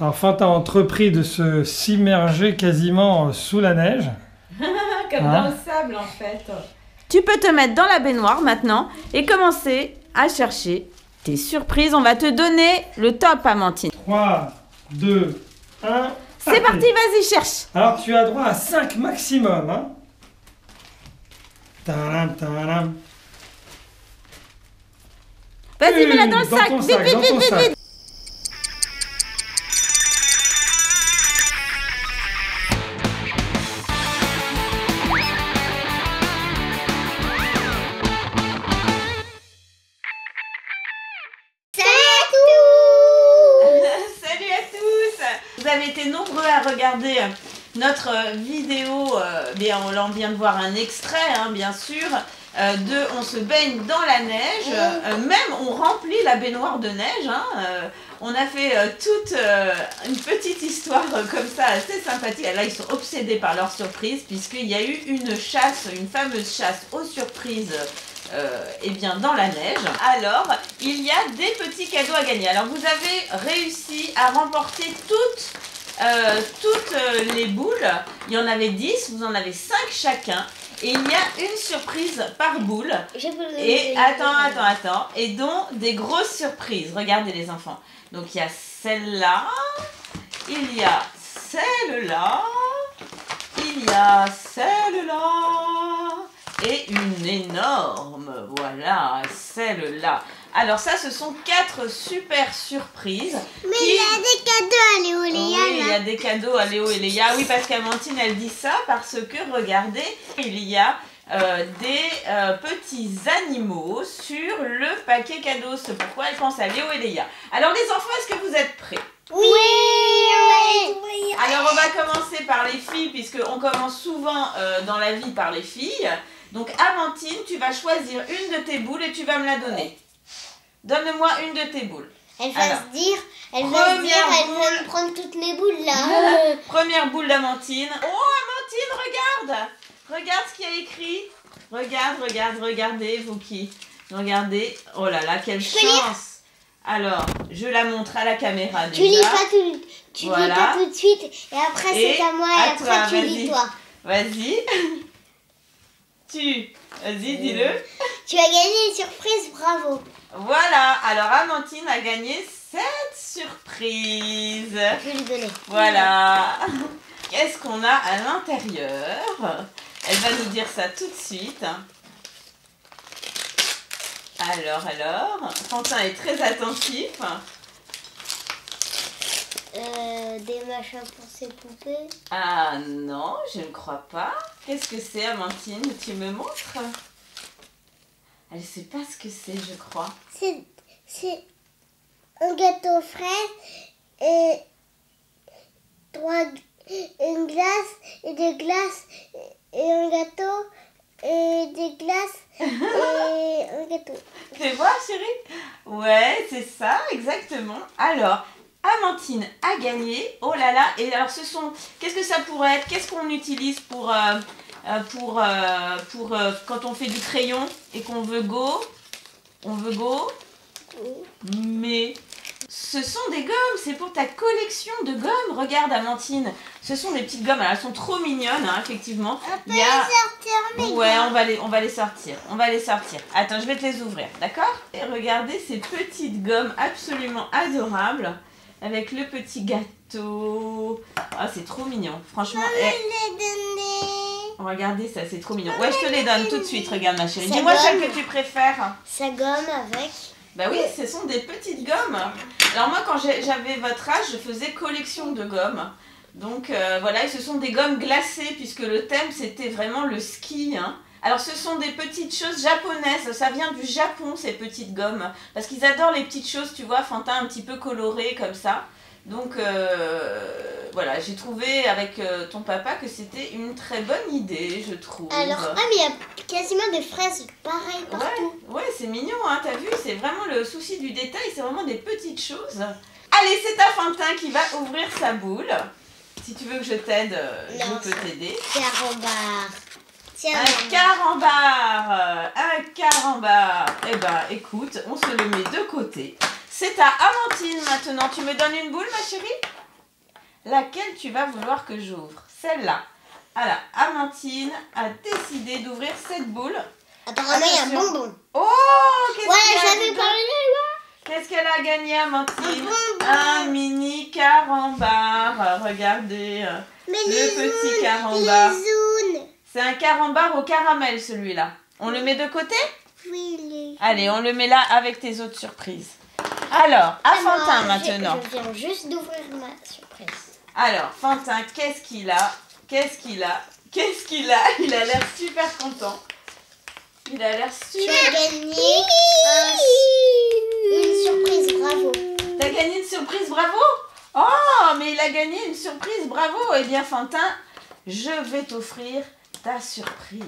Alors Fantin a entrepris de se s'immerger quasiment sous la neige. Comme dans le sable en fait. Tu peux te mettre dans la baignoire maintenant et commencer à chercher tes surprises. On va te donner le top, Amandine. 3, 2, 1. C'est parti, vas-y, cherche. Alors tu as droit à 5 maximum. Hein. Tadam, tadam. Vas-y, mets-la dans le Dans sac. ton Vite, sac, vite, dans vite, ton vite, sac. vite. Salut à tous. Vous avez été nombreux à regarder notre vidéo. Bien, on vient de voir un extrait, hein, bien sûr, de On se baigne dans la neige. Même on remplit la baignoire de neige. Hein, on a fait toute une petite histoire comme ça, assez sympathique. Là, ils sont obsédés par leur surprise, puisqu'il y a eu une chasse, une fameuse chasse aux surprises. Eh bien dans la neige. Alors il y a des petits cadeaux à gagner. Alors vous avez réussi à remporter toutes les boules. Il y en avait 10, vous en avez 5 chacun. Et il y a une surprise par boule. Et attends. Et dont des grosses surprises. Regardez les enfants. Donc il y a celle-là. Il y a celle-là. Il y a celle-là. Et une énorme, voilà, celle-là. Alors ça, ce sont 4 super surprises. Mais il y a des cadeaux à Léo et Léa. Oui, il y a des cadeaux à Léo et Léa. Oui, parce qu'Amandine, elle dit ça parce que, regardez, il y a des petits animaux sur le paquet cadeau. C'est pourquoi elle pense à Léo et Léa. Alors les enfants, est-ce que vous êtes prêts? Oui. Alors on va commencer par les filles, puisqu'on commence souvent dans la vie par les filles. Donc Amandine, tu vas choisir une de tes boules et tu vas me la donner. Donne-moi une de tes boules. Elle va se dire, elle va me prendre toutes mes boules là. Première boule d'Amandine. Oh Amandine, regarde. Regarde ce qu'il y a écrit. Regardez, vous qui. Regardez. Oh là là, quelle chance. Alors, je la montre à la caméra déjà. Tu lis pas tout de suite et après c'est à moi et après tu lis toi. Vas-y. Vas-y, dis-le. Tu as gagné une surprise, bravo. Voilà, alors Amandine a gagné cette surprise. Je vais lui donner. Voilà. Qu'est-ce qu'on a à l'intérieur? Elle va nous dire ça tout de suite. Alors, Fantin est très attentif. Des machins pour ses poupées. Ah non, je ne crois pas. Qu'est-ce que c'est, Amandine? Tu me montres? Elle ne sait pas ce que c'est, je crois. C'est un gâteau frais et une glace et des glaces et un gâteau et des glaces et un gâteau. Tu vois, chérie? Ouais, c'est ça, exactement. Alors, Amandine a gagné. Oh là là. Et alors, qu'est-ce que ça pourrait être? Qu'est-ce qu'on utilise pour quand on fait du crayon et qu'on veut go? On veut go? Mais ce sont des gommes. C'est pour ta collection de gommes. Regarde, Amandine. Ce sont des petites gommes. Alors, elles sont trop mignonnes, hein, effectivement. On peut les sortir, mes Ouais, gommes. on va les sortir. Attends, je vais te les ouvrir, d'accord? Et regardez ces petites gommes absolument adorables. Avec le petit gâteau. Ah, c'est trop mignon. Franchement, les donner. regardez ça, c'est trop mignon. Ouais, je te les donne tout de suite. Regarde, ma chérie. Ça Dis-moi celle gomme. que tu préfères. Ça gomme avec. Bah oui, ce sont des petites gommes. Alors moi, quand j'avais votre âge, je faisais collection de gommes. Donc voilà, et ce sont des gommes glacées, puisque le thème, c'était vraiment le ski, hein. Alors ce sont des petites choses japonaises, ça vient du Japon ces petites gommes, parce qu'ils adorent les petites choses, tu vois, Fantin, un petit peu colorées comme ça. Donc voilà, j'ai trouvé avec ton papa que c'était une très bonne idée, je trouve. Alors, mais il y a quasiment des fraises pareilles partout. Ouais, c'est mignon, hein, t'as vu, c'est vraiment le souci du détail, c'est vraiment des petites choses. Allez, c'est ta Fantin qui va ouvrir sa boule. Si tu veux que je t'aide, je peux t'aider. Carambar. Tiens. Un carambar. Un carambar. Eh ben, écoute, on se le met de côté. C'est à Amandine maintenant. Tu me donnes une boule, ma chérie? Laquelle tu vas vouloir que j'ouvre? Celle-là. Alors, Amandine a décidé d'ouvrir cette boule. Apparemment, il y a un bonbon. Oh, qu'est-ce Ouais, qu'il y a j'avais dedans? parlé Qu'est-ce qu'elle a gagné, Amandine? bonbon. Un mini carambar. Regardez. Mais Le petit carambar. les zounes. C'est un carambar au caramel, celui-là. On le met de côté? Oui, les... Allez, on le met là avec tes autres surprises. Alors, à Fantin Alors, maintenant. Je viens juste d'ouvrir ma surprise. Alors, Fantin, qu'est-ce qu'il a? Qu'est-ce qu'il a? Qu'est-ce qu'il a? Il a l'air super content. Il a l'air Tu super... as gagné une surprise, bravo. T'as gagné une surprise, bravo! Oh, mais il a gagné une surprise, bravo! Eh bien, Fantin, je vais t'offrir ta surprise.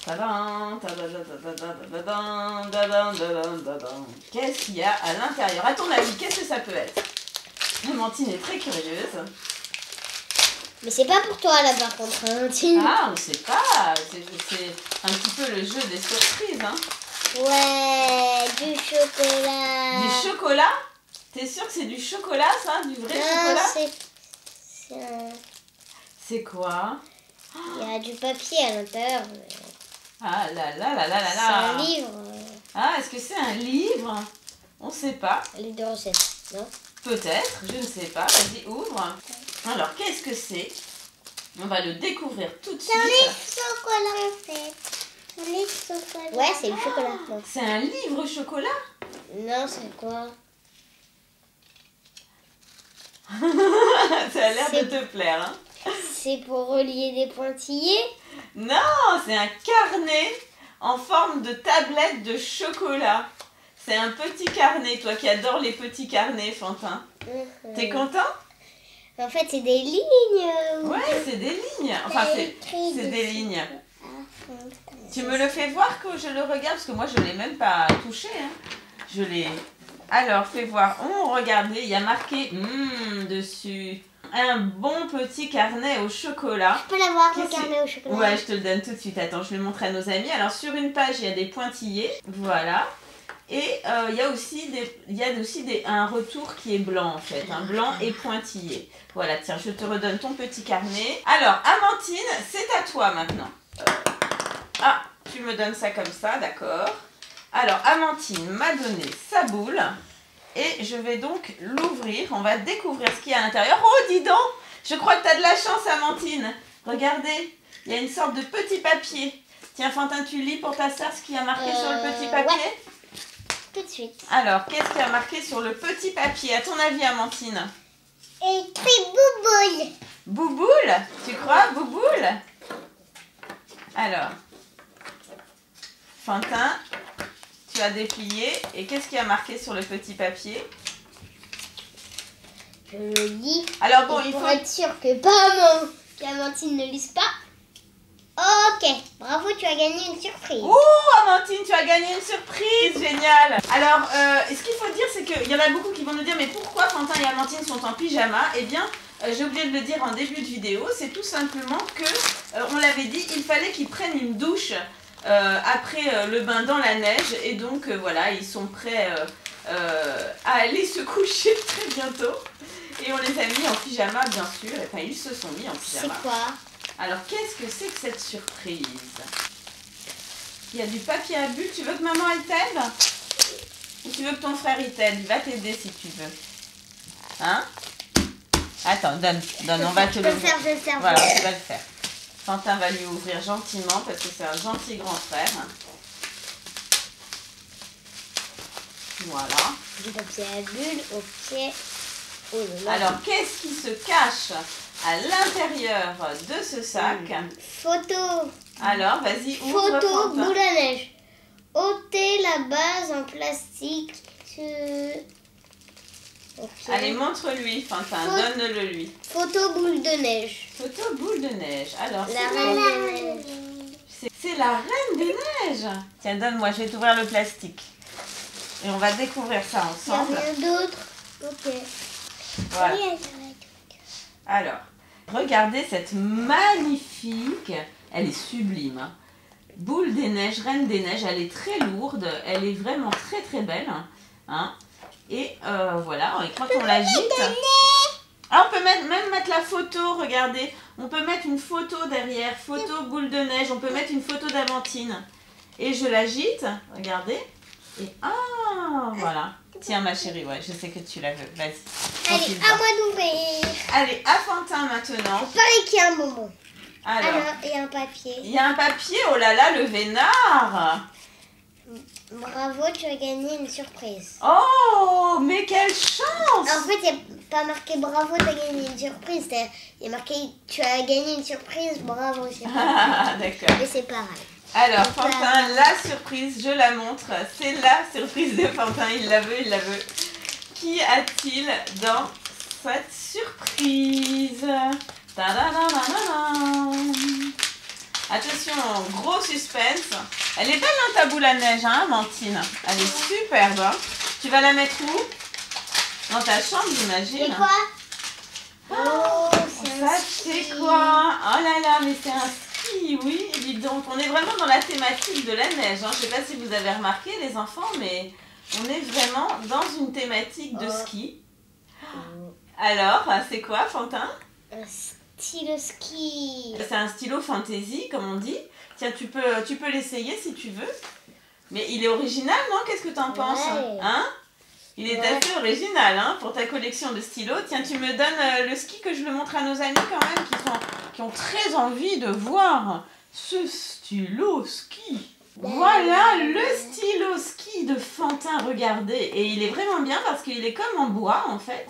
Tadam, tadam, tadam, tadam, tadam, tadam. Qu'est-ce qu'il y a à l'intérieur? À ton avis, qu'est-ce que ça peut être? Amandine est très curieuse. Mais c'est pas pour toi là par contre, hein, Tine. Ah, on ne sait pas. C'est un petit peu le jeu des surprises. Hein. Ouais, du chocolat. Du chocolat? T'es sûr que c'est du chocolat, ça? Du vrai chocolat? c'est un... C'est quoi? Il y a du papier à l'intérieur. Ah là là là là là C'est là. un livre. Ah, est-ce que c'est un livre? On ne sait pas. Un livre de recettes, non? Peut-être, je ne sais pas. Vas-y, ouvre. Alors, qu'est-ce que c'est? On va le découvrir tout de suite. C'est un livre chocolat en fait. Un livre chocolat. Ouais, c'est du chocolat. Non, C'est un livre chocolat? non c'est quoi? Ça a l'air de C'est- te plaire. Hein? C'est pour relier des pointillés. Non, c'est un carnet en forme de tablette de chocolat. C'est un petit carnet, toi qui adores les petits carnets, Fantin. T'es content? En fait, c'est des lignes. Ouais, c'est des lignes. Enfin, c'est des lignes. Tu me le fais voir que je le regarde parce que moi je ne l'ai même pas touché. Hein. Je l'ai. Alors, fais voir. Oh, regardez, il y a marqué dessus. Un bon petit carnet au chocolat. Je peux l'avoir, le Qu'est-ce carnet au chocolat. Ouais, je te le donne tout de suite. Attends, je vais le montrer à nos amis. Alors, sur une page, il y a des pointillés. Voilà. Et il y a aussi, un retour qui est blanc, en fait. Un blanc et pointillé. Voilà, tiens, je te redonne ton petit carnet. Alors, Amandine, c'est à toi maintenant. Ah, tu me donnes ça comme ça, d'accord. Alors, Amandine m'a donné sa boule. Et je vais donc l'ouvrir. On va découvrir ce qu'il y a à l'intérieur. Oh, dis donc! Je crois que tu as de la chance, Amandine. Regardez, il y a une sorte de petit papier. Tiens, Fantin, tu lis pour ta sœur ce qu'il y a marqué sur le petit papier? Ouais. Tout de suite. Alors, qu'est-ce qu'il y a marqué sur le petit papier? À ton avis, Amandine? Écrit bouboule. Bouboule? Tu crois, Bouboule? Alors, Fantin, tu as déplié. Et qu'est-ce qu'il y a marqué sur le petit papier? Je le lis. Alors bon, Et il pour faut... être sûr que pas Clémentine ne lise pas. Ok, bravo, tu as gagné une surprise. Ouh, Amandine, tu as gagné une surprise, génial. Alors, ce qu'il faut dire, c'est qu'il y en a beaucoup qui vont nous dire, mais pourquoi Fantin et Amandine sont en pyjama? Eh bien, j'ai oublié de le dire en début de vidéo, c'est tout simplement que, on l'avait dit, il fallait qu'ils prennent une douche après le bain dans la neige. Et donc, voilà, ils sont prêts à aller se coucher très bientôt. Et on les a mis en pyjama, bien sûr. Enfin, ils se sont mis en pyjama. C'est quoi? Alors, qu'est-ce que c'est que cette surprise? Il y a du papier à bulles. Tu veux que maman elle t'aide? Ou tu veux que ton frère il t'aide? Il va t'aider si tu veux. Hein? Attends, donne, on va te Je peux le l'ouvrir. faire, je vais le faire. Voilà, tu vas le faire. Fantin va lui ouvrir gentiment parce que c'est un gentil grand frère. Voilà. Du papier à bulles, ok. Oh là là. Alors, qu'est-ce qui se cache à l'intérieur de ce sac? Photo. Alors, vas-y, ouvre, Photo, Fantin. boule à neige. ôter la base en plastique. Okay. Allez, montre-lui, Fantin, donne-le lui. Photo boule de neige. Photo boule de neige. Alors, La reine des neiges. c'est la reine des neiges. Tiens, donne-moi, je vais t'ouvrir le plastique. Et on va découvrir ça Il n'y a ensemble. rien d'autre. Ok. Voilà. Alors, regardez cette magnifique Elle est sublime. Hein. Boule des neiges, reine des neiges, elle est très lourde. Elle est vraiment très très belle. Hein. Et voilà, et quand on l'agite... Ah, on peut même mettre la photo, regardez. On peut mettre une photo derrière, photo boule de neige. On peut mettre une photo d'Amantine. Et je l'agite, regardez. Et voilà. Tiens ma chérie, ouais, je sais que tu la veux. Vas-y. Allez, à moi d'ouvrir. Allez, à Fantin maintenant. Il paraît qu'il y a un bonbon. Alors, il y a un papier. Il y a un papier, oh là là, le vénard. Bravo, tu as gagné une surprise. Oh, mais quelle chance! En fait, il n'y a pas marqué bravo, tu as gagné une surprise. Il y a marqué tu as gagné une surprise, bravo, c'est pareil. D'accord. Et c'est pareil. Alors, Fantin, la surprise, je la montre. C'est la surprise de Fantin, il la veut, il la veut. Qui a-t-il dans cette surprise? Ta-da-da-da-da-da. Attention, gros suspense. Elle est belle, hein, ta boule à neige, hein, Amantine? Elle est superbe. Hein. Tu vas la mettre où? Dans ta chambre, j'imagine. C'est quoi? Oh, c'est quoi? Oh là là, mais c'est un ski, oui, dis donc. On est vraiment dans la thématique de la neige. Hein. Je ne sais pas si vous avez remarqué, les enfants, mais on est vraiment dans une thématique de ski. Alors, c'est quoi, Fantin? Un stylo ski. C'est un stylo fantaisie, comme on dit. Tiens, tu peux l'essayer si tu veux. Mais il est original, non? Qu'est-ce que tu en penses? Hein? Il est assez original, hein, pour ta collection de stylos. Tiens, tu me donnes le ski que je le montre à nos amis quand même, qui ont très envie de voir ce stylo ski. Voilà le stylo ski de Fantin, regardez. Et il est vraiment bien parce qu'il est comme en bois, en fait.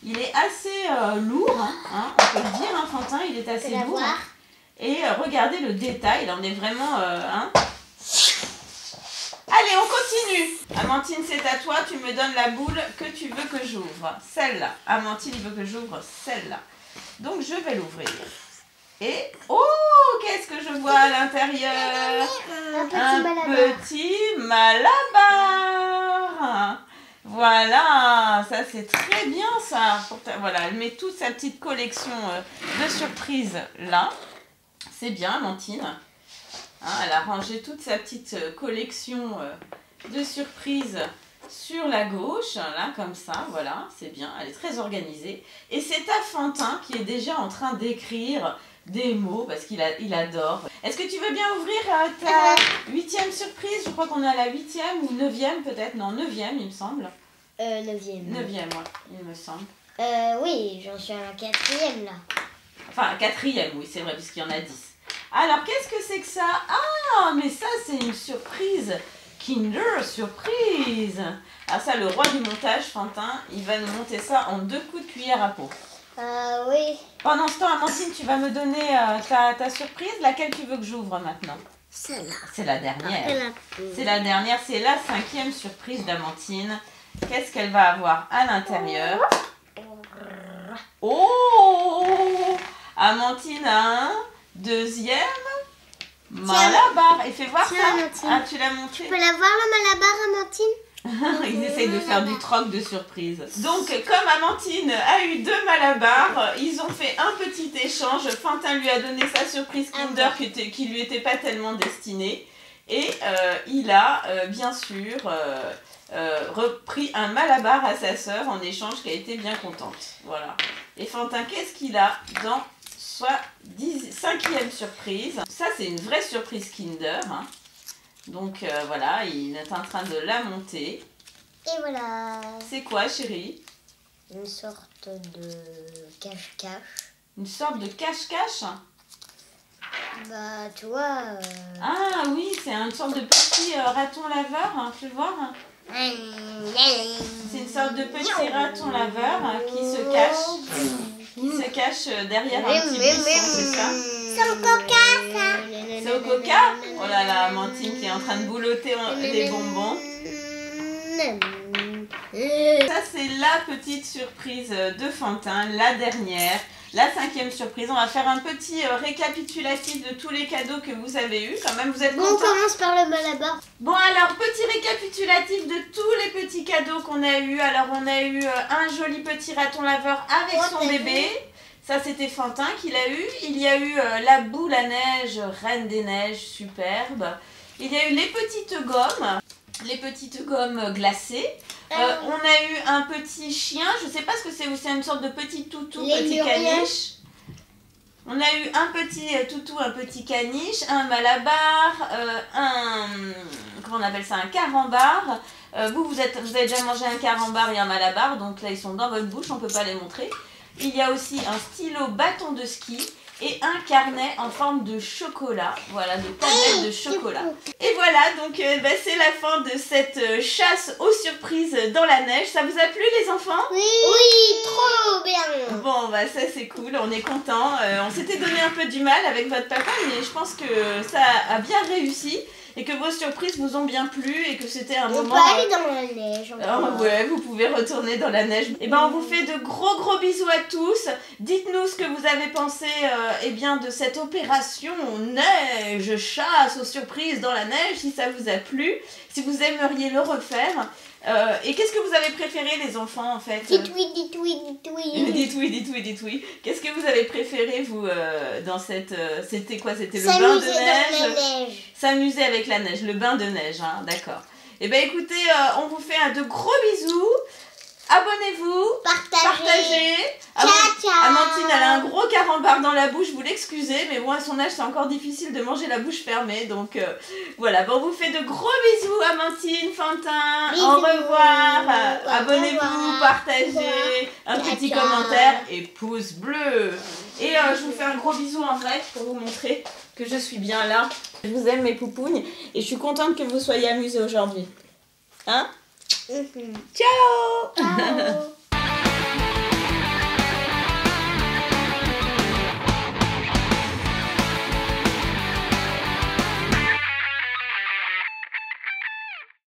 Il est assez lourd, hein, on peut le dire, hein, Fantin, il est assez lourd. Et regardez le détail, il en est vraiment... Allez, on continue. Amantine, c'est à toi, tu me donnes la boule que tu veux que j'ouvre. Celle-là. Amantine, il veut que j'ouvre celle-là. Donc, je vais l'ouvrir. Et, oh, qu'est-ce que je vois à l'intérieur? Un petit malabar. Voilà, ça c'est très bien ça. Voilà, elle met toute sa petite collection de surprises là. C'est bien, Amantine. Hein, elle a rangé toute sa petite collection de surprises sur la gauche, là, comme ça, voilà, c'est bien. Elle est très organisée. Et c'est à Fantin qui est déjà en train d'écrire des mots parce qu'il adore. Est-ce que tu veux bien ouvrir ta 8e surprise? Je crois qu'on est à la 8e ou 9e peut-être. Non, 9e il me semble. 9e. 9e, ouais, il me semble. Oui, j'en suis à la 4e là. Enfin, 4e, oui, c'est vrai, puisqu'il y en a 10. Alors, qu'est-ce que c'est que ça? Ah, mais ça, c'est une surprise. Kinder Surprise. Alors ça, le roi du montage, Fantin, il va nous monter ça en 2 coups de cuillère à peau. Oui. Pendant ce temps, Amantine, tu vas me donner ta surprise. Laquelle tu veux que j'ouvre maintenant? Celle-là. C'est la dernière. C'est la dernière, c'est la 5e surprise d'Amantine. Qu'est-ce qu'elle va avoir à l'intérieur? Oh! Amantine a un 2e malabar. Et fais voir ça. Amantine. Ah, tu l'as montré? Tu peux la voir, le malabar, Amantine? Ils essayent de faire du troc de surprise. Donc, comme Amantine a eu 2 malabars, ils ont fait un petit échange. Fantin lui a donné sa surprise Kinder qui lui était pas tellement destinée. Et il a, bien sûr, repris un malabar à sa sœur en échange, qui a été bien contente. Voilà. Et Fantin, qu'est-ce qu'il a dans sa 5e surprise? Ça, c'est une vraie surprise Kinder. Hein. Donc voilà, il est en train de la monter. Et voilà. C'est quoi, chérie? Une sorte de cache-cache. Une sorte de cache-cache? Bah, tu vois... Ah oui, c'est une sorte de petit raton laveur, hein, tu vois? C'est une sorte de petit raton laveur qui se cache derrière un petit buisson, c'est ça? C'est au coca, ça. C'est au coca? Oh là là, Amantine qui est en train de boulotter des bonbons. Ça, c'est la petite surprise de Fantin, la dernière. La 5e surprise, on va faire un petit récapitulatif de tous les cadeaux que vous avez eus. Quand même, vous êtes contents? On commence par le malabar. Bon, alors, petit récapitulatif de tous les petits cadeaux qu'on a eus. Alors, on a eu un joli petit raton laveur avec son bébé. Ça, c'était Fantin qui l'a eu. Il y a eu la boule à neige, Reine des Neiges, superbe. Il y a eu les petites gommes glacées. On a eu un petit chien, je sais pas ce que c'est une sorte de petit toutou, petit caniche. On a eu un petit toutou, un petit caniche, un malabar, comment on appelle ça, un carambar. Vous avez déjà mangé un carambar et un malabar, donc là ils sont dans votre bouche, on peut pas les montrer. Il y a aussi un stylo bâton de ski et un carnet en forme de chocolat, voilà, de tablettes de chocolat. Et voilà, donc c'est la fin de cette chasse aux surprises dans la neige. Ça vous a plu les enfants? Oui, oui, trop bien. Bon, bah ça c'est cool, on est content. On s'était donné un peu du mal avec votre papa, mais je pense que ça a bien réussi. Et que vos surprises vous ont bien plu et que c'était un moment... On peut aller dans la neige. Ouais, vous pouvez retourner dans la neige. Et ben on vous fait de gros bisous à tous. Dites-nous ce que vous avez pensé de cette opération neige, chasse aux surprises dans la neige, si ça vous a plu, si vous aimeriez le refaire. Et qu'est-ce que vous avez préféré les enfants en fait? Dites-oui. Dites-oui. Qu'est-ce que vous avez préféré vous dans cette... C'était quoi? C'était le bain de neige. S'amuser avec la neige, le bain de neige, hein, d'accord. Et ben écoutez, on vous fait de gros bisous. Abonnez-vous, partagez. Ciao. Amandine, elle a un gros carambar dans la bouche, vous l'excusez, mais bon, à son âge, c'est encore difficile de manger la bouche fermée. Donc voilà, bon, on vous fait de gros bisous, Amandine, Fantin. Bisous. Au revoir. Au Abonnez-vous, revoir. partagez, un petit Ciao. commentaire et pouce bleu. Et je vous fais un gros bisou en vrai pour vous montrer que je suis bien là. Je vous aime, mes poupounes, et je suis contente que vous soyez amusés aujourd'hui. Hein? Mhm. Ciao. Ciao.